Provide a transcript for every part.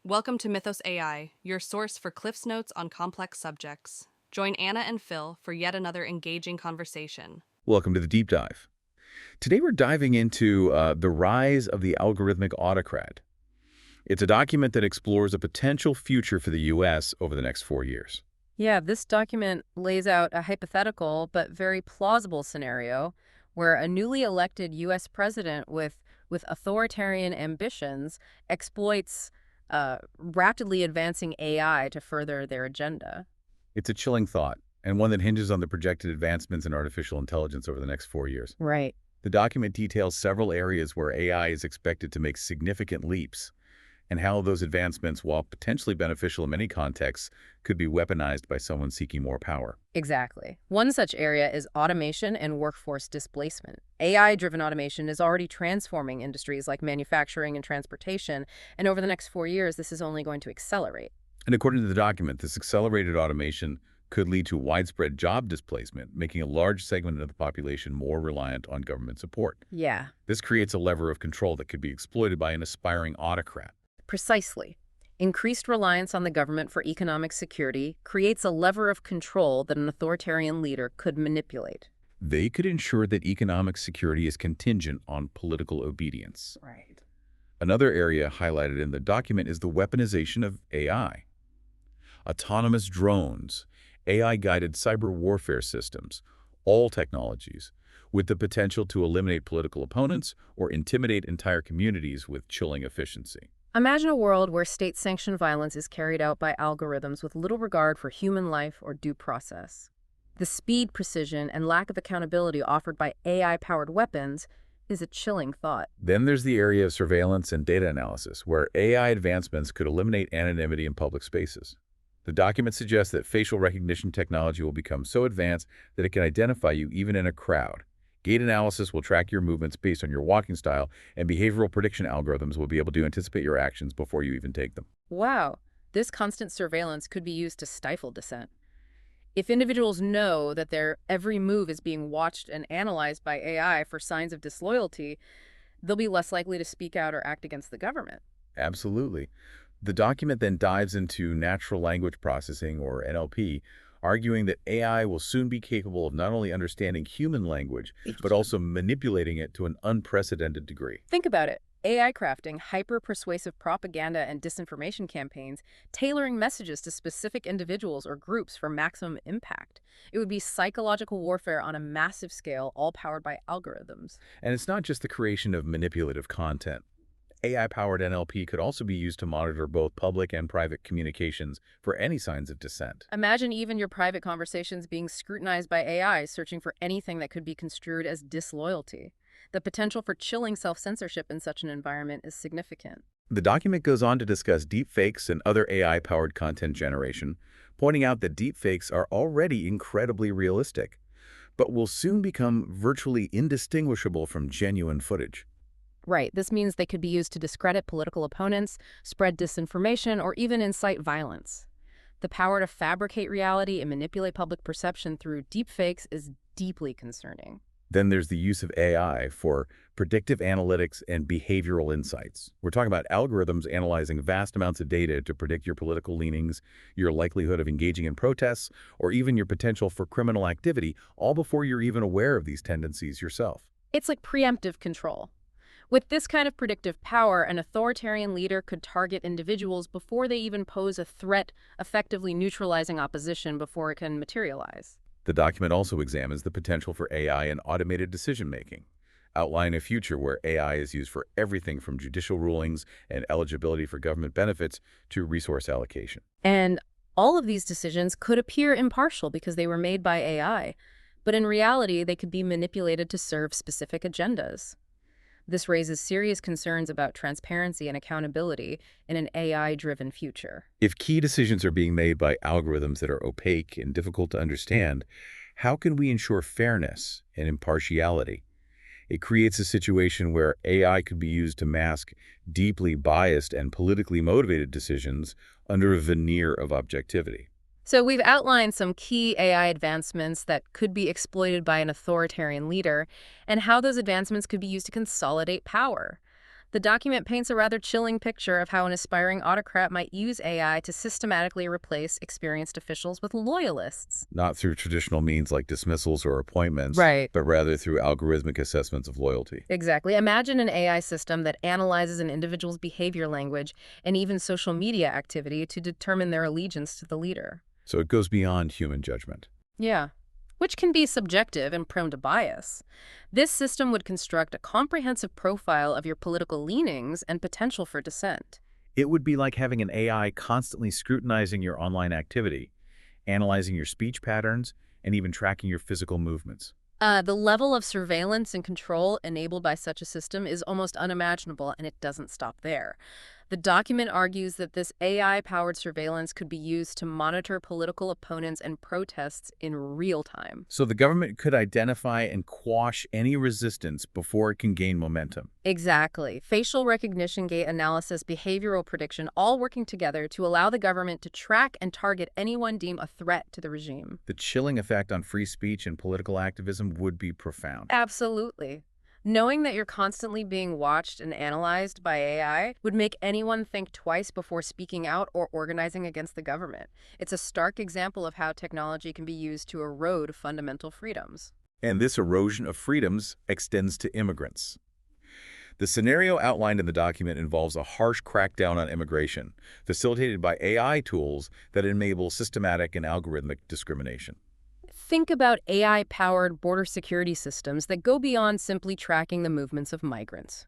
Welcome to Mythos AI, your source for Cliff's Notes on complex subjects. Join Anna and Phil for yet another engaging conversation. Welcome to the Deep Dive. Today we're diving into the rise of the algorithmic autocrat. It's a document that explores a potential future for the U.S. over the next 4 years. Yeah, this document lays out a hypothetical but very plausible scenario where a newly elected U.S. president with authoritarian ambitions exploits rapidly advancing AI to further their agenda. It's a chilling thought, and one that hinges on the projected advancements in artificial intelligence over the next 4 years. Right. The document details several areas where AI is expected to make significant leaps, and how those advancements, while potentially beneficial in many contexts, could be weaponized by someone seeking more power. Exactly. One such area is automation and workforce displacement. AI-driven automation is already transforming industries like manufacturing and transportation, and over the next 4 years, this is only going to accelerate. And according to the document, this accelerated automation could lead to widespread job displacement, making a large segment of the population more reliant on government support. Yeah, This creates a lever of control that could be exploited by an aspiring autocrat. precisely. Increased reliance on the government for economic security creates a lever of control that an authoritarian leader could manipulate. They could ensure that economic security is contingent on political obedience. Right. Another area highlighted in the document is the weaponization of AI. Autonomous drones, AI-guided cyber warfare systems, all technologies, with the potential to eliminate political opponents or intimidate entire communities with chilling efficiency. Imagine a world where state-sanctioned violence is carried out by algorithms with little regard for human life or due process. The speed, precision, and lack of accountability offered by AI-powered weapons is a chilling thought. Then there's the area of surveillance and data analysis, where AI advancements could eliminate anonymity in public spaces. The document suggests that facial recognition technology will become so advanced that it can identify you even in a crowd. Gait analysis will track your movements based on your walking style, and behavioral prediction algorithms will be able to anticipate your actions before you even take them. Wow, this constant surveillance could be used to stifle dissent. If individuals know that their every move is being watched and analyzed by AI for signs of disloyalty, they'll be less likely to speak out or act against the government. Absolutely. The document then dives into natural language processing, or NLP, arguing that AI will soon be capable of not only understanding human language, but also manipulating it to an unprecedented degree. Think about it. AI crafting hyper-persuasive propaganda and disinformation campaigns, tailoring messages to specific individuals or groups for maximum impact. It would be psychological warfare on a massive scale, all powered by algorithms. And it's not just the creation of manipulative content. AI-powered NLP could also be used to monitor both public and private communications for any signs of dissent. Imagine even your private conversations being scrutinized by AI, searching for anything that could be construed as disloyalty. The potential for chilling self-censorship in such an environment is significant. The document goes on to discuss deepfakes and other AI-powered content generation, pointing out that deepfakes are already incredibly realistic, but will soon become virtually indistinguishable from genuine footage. Right, this means they could be used to discredit political opponents, spread disinformation, or even incite violence. The power to fabricate reality and manipulate public perception through deepfakes is deeply concerning. Then there's the use of AI for predictive analytics and behavioral insights. We're talking about algorithms analyzing vast amounts of data to predict your political leanings, your likelihood of engaging in protests, or even your potential for criminal activity, all before you're even aware of these tendencies yourself. It's like preemptive control. With this kind of predictive power, an authoritarian leader could target individuals before they even pose a threat, effectively neutralizing opposition before it can materialize. The document also examines the potential for AI in automated decision-making, outlining a future where AI is used for everything from judicial rulings and eligibility for government benefits to resource allocation. And all of these decisions could appear impartial because they were made by AI, but in reality, they could be manipulated to serve specific agendas. This raises serious concerns about transparency and accountability in an AI-driven future. If key decisions are being made by algorithms that are opaque and difficult to understand, how can we ensure fairness and impartiality? It creates a situation where AI could be used to mask deeply biased and politically motivated decisions under a veneer of objectivity. So we've outlined some key AI advancements that could be exploited by an authoritarian leader and how those advancements could be used to consolidate power. The document paints a rather chilling picture of how an aspiring autocrat might use AI to systematically replace experienced officials with loyalists. Not through traditional means like dismissals or appointments, Right. but rather through algorithmic assessments of loyalty. Exactly. Imagine an AI system that analyzes an individual's behavior, language, and even social media activity to determine their allegiance to the leader. So it goes beyond human judgment. Yeah, which can be subjective and prone to bias. This system would construct a comprehensive profile of your political leanings and potential for dissent. It would be like having an AI constantly scrutinizing your online activity, analyzing your speech patterns, and even tracking your physical movements. The level of surveillance and control enabled by such a system is almost unimaginable, and it doesn't stop there. The document argues that this AI-powered surveillance could be used to monitor political opponents and protests in real time. So the government could identify and quash any resistance before it can gain momentum. Exactly. Facial recognition, gait analysis, behavioral prediction, all working together to allow the government to track and target anyone deemed a threat to the regime. The chilling effect on free speech and political activism would be profound. Absolutely. Knowing that you're constantly being watched and analyzed by AI would make anyone think twice before speaking out or organizing against the government. It's a stark example of how technology can be used to erode fundamental freedoms. And this erosion of freedoms extends to immigrants. The scenario outlined in the document involves a harsh crackdown on immigration, facilitated by AI tools that enable systematic and algorithmic discrimination. Think about AI-powered border security systems that go beyond simply tracking the movements of migrants.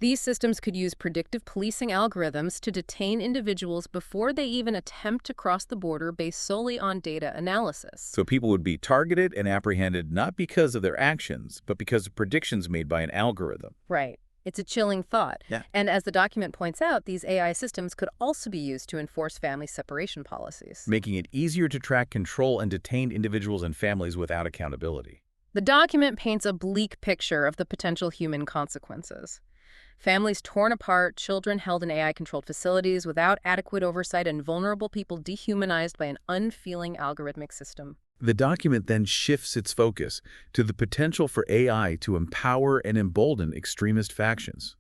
These systems could use predictive policing algorithms to detain individuals before they even attempt to cross the border based solely on data analysis. So people would be targeted and apprehended not because of their actions, but because of predictions made by an algorithm. Right. It's a chilling thought. Yeah. And as the document points out, these AI systems could also be used to enforce family separation policies. Making it easier to track, control, and detain individuals and families without accountability. The document paints a bleak picture of the potential human consequences. Families torn apart, children held in AI-controlled facilities without adequate oversight, and vulnerable people dehumanized by an unfeeling algorithmic system. The document then shifts its focus to the potential for AI to empower and embolden extremist factions.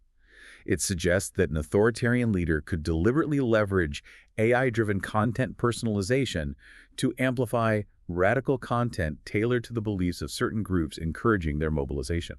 It suggests that an authoritarian leader could deliberately leverage AI-driven content personalization to amplify radical content tailored to the beliefs of certain groups, encouraging their mobilization.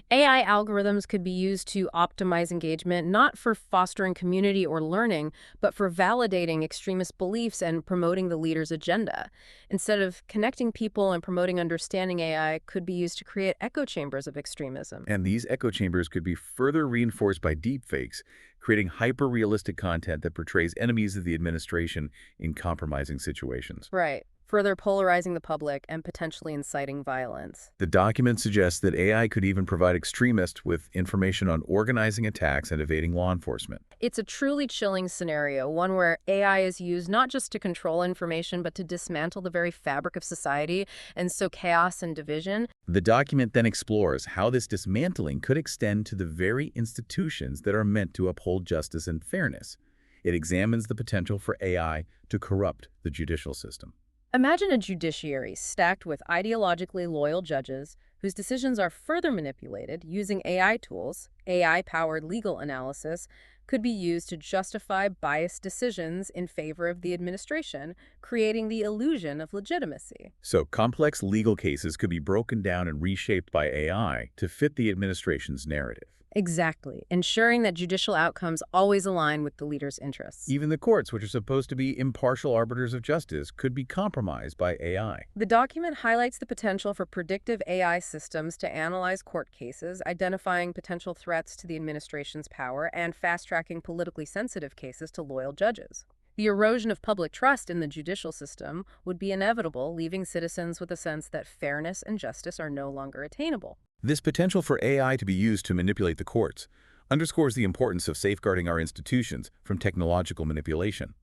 AI algorithms could be used to optimize engagement, not for fostering community or learning, but for validating extremist beliefs and promoting the leader's agenda. Instead of connecting people and promoting understanding, AI could be used to create echo chambers of extremism. And these echo chambers could be further reinforced by deepfakes, creating hyper-realistic content that portrays enemies of the administration in compromising situations. Right. Further polarizing the public and potentially inciting violence. The document suggests that AI could even provide extremists with information on organizing attacks and evading law enforcement. It's a truly chilling scenario, one where AI is used not just to control information, but to dismantle the very fabric of society and sow chaos and division. The document then explores how this dismantling could extend to the very institutions that are meant to uphold justice and fairness. It examines the potential for AI to corrupt the judicial system. Imagine a judiciary stacked with ideologically loyal judges whose decisions are further manipulated using AI tools. AI-powered legal analysis could be used to justify biased decisions in favor of the administration, creating the illusion of legitimacy. So complex legal cases could be broken down and reshaped by AI to fit the administration's narrative. Exactly, ensuring that judicial outcomes always align with the leader's interests. Even the courts, which are supposed to be impartial arbiters of justice, could be compromised by AI. The document highlights the potential for predictive AI systems to analyze court cases, identifying potential threats to the administration's power, and fast-tracking politically sensitive cases to loyal judges. The erosion of public trust in the judicial system would be inevitable, leaving citizens with a sense that fairness and justice are no longer attainable. This potential for AI to be used to manipulate the courts underscores the importance of safeguarding our institutions from technological manipulation.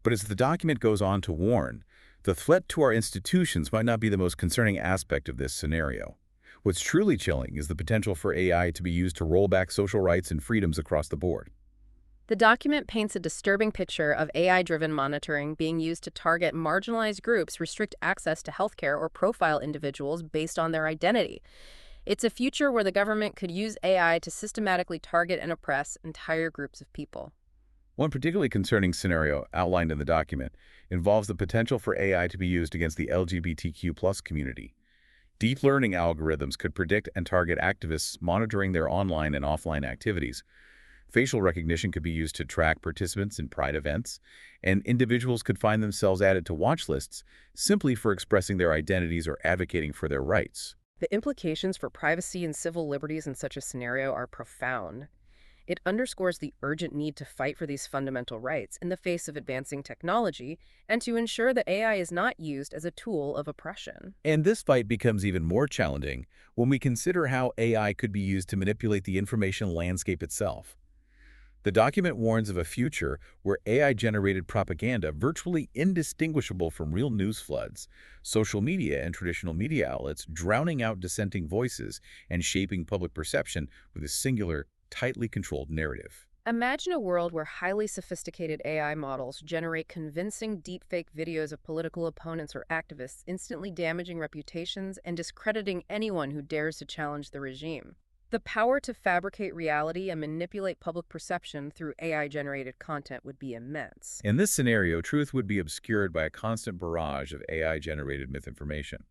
But as the document goes on to warn, the threat to our institutions might not be the most concerning aspect of this scenario. What's truly chilling is the potential for AI to be used to roll back social rights and freedoms across the board. The document paints a disturbing picture of AI-driven monitoring being used to target marginalized groups, restrict access to healthcare, or profile individuals based on their identity. It's a future where the government could use AI to systematically target and oppress entire groups of people. One particularly concerning scenario outlined in the document involves the potential for AI to be used against the LGBTQ+ community. Deep learning algorithms could predict and target activists monitoring their online and offline activities. Facial recognition could be used to track participants in pride events, and individuals could find themselves added to watch lists simply for expressing their identities or advocating for their rights. The implications for privacy and civil liberties in such a scenario are profound. It underscores the urgent need to fight for these fundamental rights in the face of advancing technology and to ensure that AI is not used as a tool of oppression. And this fight becomes even more challenging when we consider how AI could be used to manipulate the information landscape itself. The document warns of a future where AI-generated propaganda, virtually indistinguishable from real news floods, social media and traditional media outlets drowning out dissenting voices and shaping public perception with a singular, tightly controlled narrative. Imagine a world where highly sophisticated AI models generate convincing deepfake videos of political opponents or activists, instantly damaging reputations and discrediting anyone who dares to challenge the regime. The power to fabricate reality and manipulate public perception through AI-generated content would be immense. In this scenario, truth would be obscured by a constant barrage of AI-generated misinformation.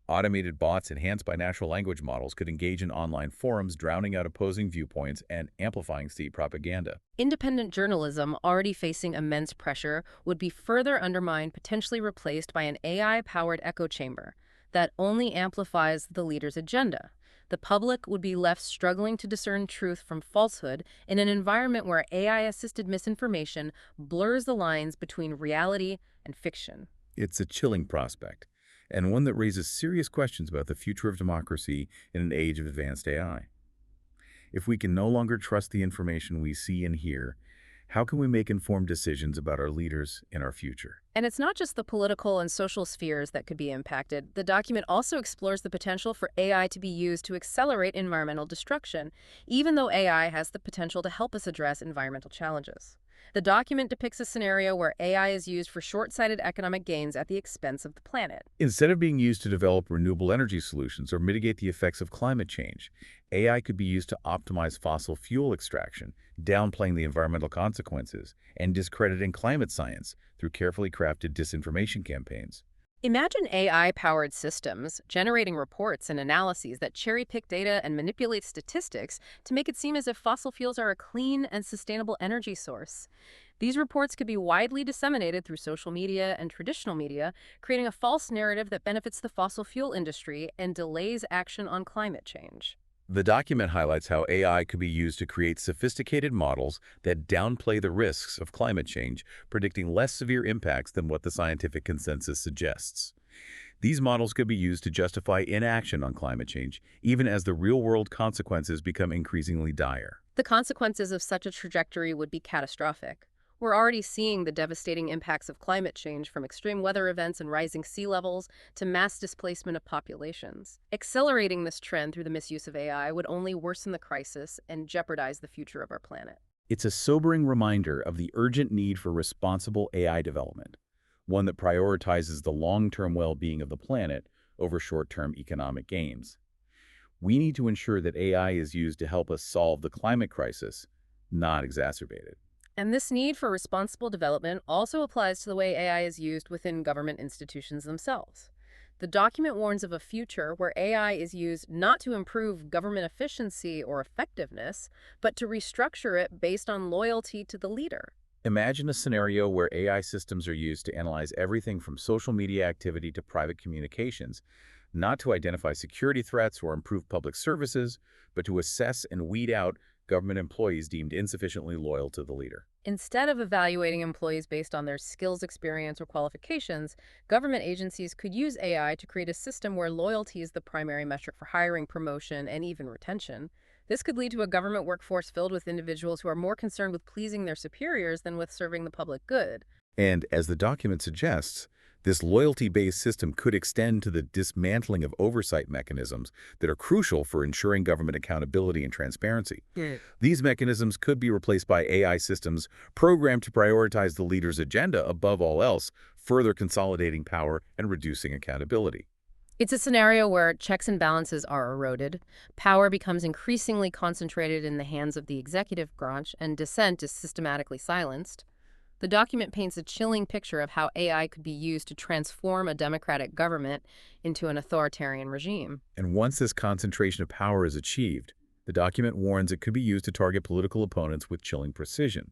Automated bots enhanced by natural language models could engage in online forums, drowning out opposing viewpoints and amplifying state propaganda. Independent journalism, already facing immense pressure, would be further undermined, potentially replaced by an AI-powered echo chamber that only amplifies the leader's agenda. The public would be left struggling to discern truth from falsehood in an environment where AI-assisted misinformation blurs the lines between reality and fiction. It's a chilling prospect, and one that raises serious questions about the future of democracy in an age of advanced AI. If we can no longer trust the information we see and hear, how can we make informed decisions about our leaders and our future? And it's not just the political and social spheres that could be impacted. The document also explores the potential for AI to be used to accelerate environmental destruction, even though AI has the potential to help us address environmental challenges. The document depicts a scenario where AI is used for short-sighted economic gains at the expense of the planet. Instead of being used to develop renewable energy solutions or mitigate the effects of climate change, AI could be used to optimize fossil fuel extraction, downplaying the environmental consequences, and discrediting climate science through carefully crafted disinformation campaigns. Imagine AI-powered systems generating reports and analyses that cherry-pick data and manipulate statistics to make it seem as if fossil fuels are a clean and sustainable energy source. These reports could be widely disseminated through social media and traditional media, creating a false narrative that benefits the fossil fuel industry and delays action on climate change. The document highlights how AI could be used to create sophisticated models that downplay the risks of climate change, predicting less severe impacts than what the scientific consensus suggests. These models could be used to justify inaction on climate change, even as the real-world consequences become increasingly dire. The consequences of such a trajectory would be catastrophic. We're already seeing the devastating impacts of climate change, from extreme weather events and rising sea levels to mass displacement of populations. Accelerating this trend through the misuse of AI would only worsen the crisis and jeopardize the future of our planet. It's a sobering reminder of the urgent need for responsible AI development, one that prioritizes the long-term well-being of the planet over short-term economic gains. We need to ensure that AI is used to help us solve the climate crisis, not exacerbate it. And this need for responsible development also applies to the way AI is used within government institutions themselves. The document warns of a future where AI is used not to improve government efficiency or effectiveness, but to restructure it based on loyalty to the leader. Imagine a scenario where AI systems are used to analyze everything from social media activity to private communications, not to identify security threats or improve public services, but to assess and weed out government employees deemed insufficiently loyal to the leader. Instead of evaluating employees based on their skills, experience, or qualifications, government agencies could use AI to create a system where loyalty is the primary metric for hiring, promotion, and even retention. This could lead to a government workforce filled with individuals who are more concerned with pleasing their superiors than with serving the public good. And as the document suggests, this loyalty-based system could extend to the dismantling of oversight mechanisms that are crucial for ensuring government accountability and transparency. These mechanisms could be replaced by AI systems programmed to prioritize the leader's agenda above all else, further consolidating power and reducing accountability. It's a scenario where checks and balances are eroded, power becomes increasingly concentrated in the hands of the executive branch, and dissent is systematically silenced. The document paints a chilling picture of how AI could be used to transform a democratic government into an authoritarian regime. And once this concentration of power is achieved, the document warns it could be used to target political opponents with chilling precision.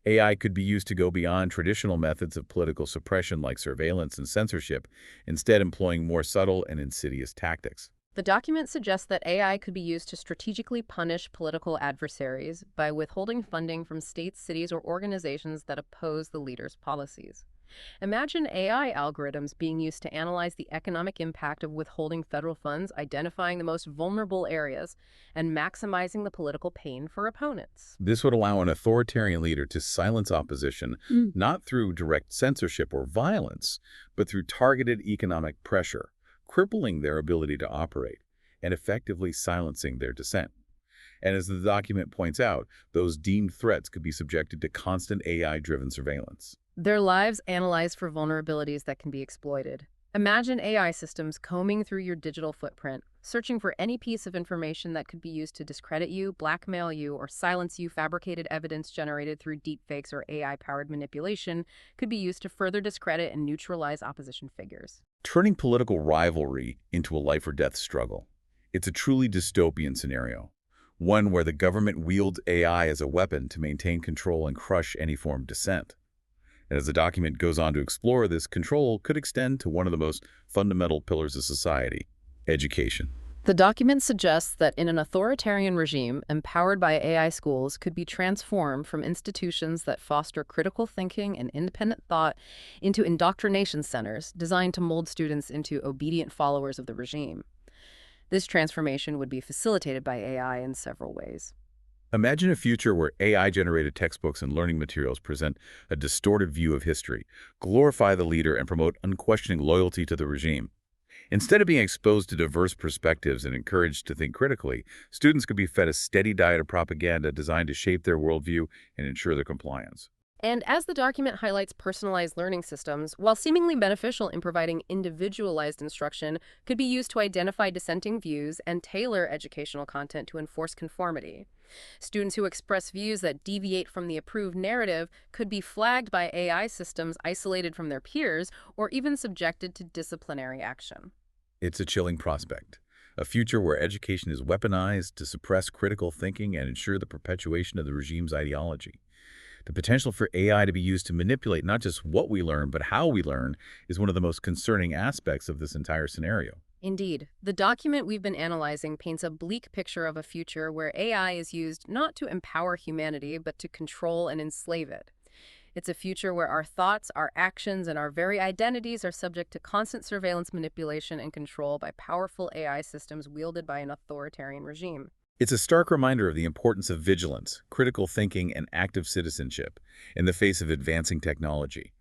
AI could be used to go beyond traditional methods of political suppression like surveillance and censorship, instead employing more subtle and insidious tactics. The document suggests that AI could be used to strategically punish political adversaries by withholding funding from states, cities, or organizations that oppose the leader's policies. Imagine AI algorithms being used to analyze the economic impact of withholding federal funds, identifying the most vulnerable areas, and maximizing the political pain for opponents. This would allow an authoritarian leader to silence opposition, not through direct censorship or violence, but through targeted economic pressure, crippling their ability to operate, and effectively silencing their dissent. And as the document points out, those deemed threats could be subjected to constant AI-driven surveillance. Their lives analyzed for vulnerabilities that can be exploited. Imagine AI systems combing through your digital footprint, searching for any piece of information that could be used to discredit you, blackmail you, or silence you. Fabricated evidence generated through deepfakes or AI-powered manipulation could be used to further discredit and neutralize opposition figures. Turning political rivalry into a life-or-death struggle. It's a truly dystopian scenario, one where the government wields AI as a weapon to maintain control and crush any form of dissent. And as the document goes on to explore, this control could extend to one of the most fundamental pillars of society: education. The document suggests that in an authoritarian regime, empowered by AI schools could be transformed from institutions that foster critical thinking and independent thought into indoctrination centers designed to mold students into obedient followers of the regime. This transformation would be facilitated by AI in several ways. Imagine a future where AI-generated textbooks and learning materials present a distorted view of history, glorify the leader, and promote unquestioning loyalty to the regime. Instead of being exposed to diverse perspectives and encouraged to think critically, students could be fed a steady diet of propaganda designed to shape their worldview and ensure their compliance. And as the document highlights, personalized learning systems, while seemingly beneficial in providing individualized instruction, could be used to identify dissenting views and tailor educational content to enforce conformity. Students who express views that deviate from the approved narrative could be flagged by AI systems, isolated from their peers, or even subjected to disciplinary action. It's a chilling prospect. A future where education is weaponized to suppress critical thinking and ensure the perpetuation of the regime's ideology. The potential for AI to be used to manipulate not just what we learn, but how we learn, is one of the most concerning aspects of this entire scenario. Indeed, the document we've been analyzing paints a bleak picture of a future where AI is used not to empower humanity, but to control and enslave it. It's a future where our thoughts, our actions, and our very identities are subject to constant surveillance, manipulation, and control by powerful AI systems wielded by an authoritarian regime. It's a stark reminder of the importance of vigilance, critical thinking, and active citizenship in the face of advancing technology.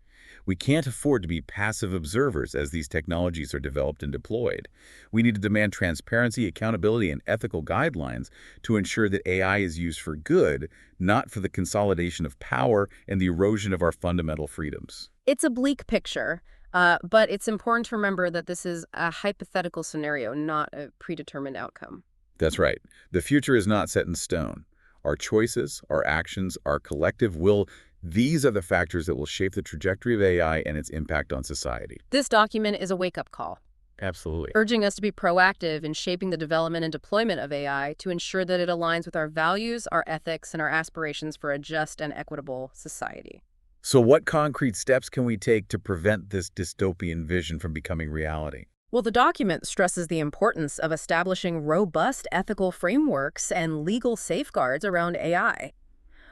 We can't afford to be passive observers as these technologies are developed and deployed. We need to demand transparency, accountability, and ethical guidelines to ensure that AI is used for good, not for the consolidation of power and the erosion of our fundamental freedoms. It's a bleak picture, but it's important to remember that this is a hypothetical scenario, not a predetermined outcome. That's right. The future is not set in stone. Our choices, our actions, our collective will, these are the factors that will shape the trajectory of AI and its impact on society. This document is a wake-up call, Absolutely. urging us to be proactive in shaping the development and deployment of AI to ensure that it aligns with our values, our ethics, and our aspirations for a just and equitable society. So what concrete steps can we take to prevent this dystopian vision from becoming reality? Well, the document stresses the importance of establishing robust ethical frameworks and legal safeguards around AI.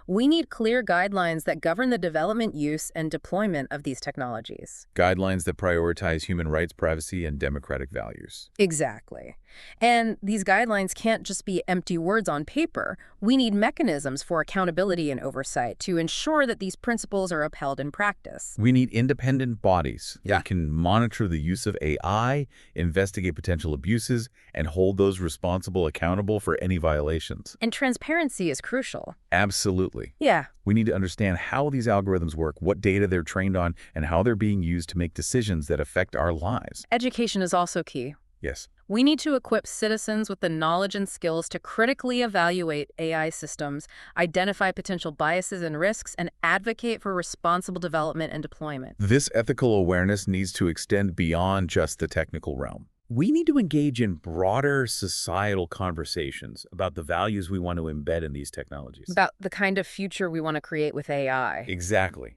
We need clear guidelines that govern the development, use, and deployment of these technologies. Guidelines that prioritize human rights, privacy, and democratic values. Exactly. And these guidelines can't just be empty words on paper. We need mechanisms for accountability and oversight to ensure that these principles are upheld in practice. We need independent bodies Yeah. that can monitor the use of AI, investigate potential abuses, and hold those responsible accountable for any violations. And transparency is crucial. Absolutely. Yeah. We need to understand how these algorithms work, what data they're trained on, and how they're being used to make decisions that affect our lives. Education is also key. Yes. We need to equip citizens with the knowledge and skills to critically evaluate AI systems, identify potential biases and risks, and advocate for responsible development and deployment. This ethical awareness needs to extend beyond just the technical realm. We need to engage in broader societal conversations about the values we want to embed in these technologies. About the kind of future we want to create with AI. Exactly.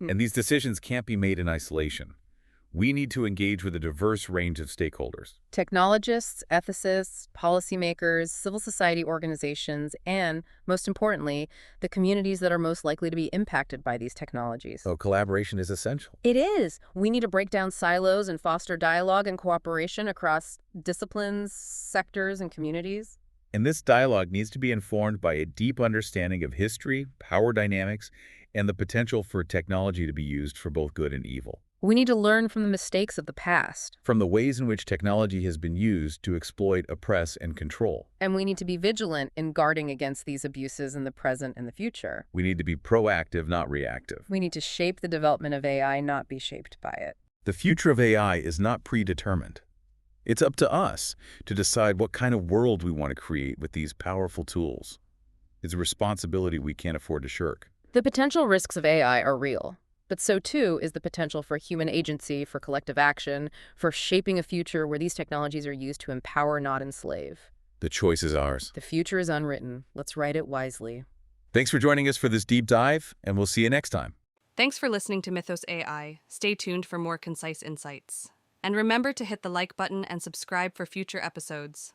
And these decisions can't be made in isolation. We need to engage with a diverse range of stakeholders. Technologists, ethicists, policymakers, civil society organizations, and, most importantly, the communities that are most likely to be impacted by these technologies. So collaboration is essential. It is. We need to break down silos and foster dialogue and cooperation across disciplines, sectors, and communities. And this dialogue needs to be informed by a deep understanding of history, power dynamics, and the potential for technology to be used for both good and evil. We need to learn from the mistakes of the past. From the ways in which technology has been used to exploit, oppress, and control. And we need to be vigilant in guarding against these abuses in the present and the future. We need to be proactive, not reactive. We need to shape the development of AI, not be shaped by it. The future of AI is not predetermined. It's up to us to decide what kind of world we want to create with these powerful tools. It's a responsibility we can't afford to shirk. The potential risks of AI are real. But so, too, is the potential for human agency, for collective action, for shaping a future where these technologies are used to empower, not enslave. The choice is ours. The future is unwritten. Let's write it wisely. Thanks for joining us for this deep dive, and we'll see you next time. Thanks for listening to Mythos AI. Stay tuned for more concise insights. And remember to hit the like button and subscribe for future episodes.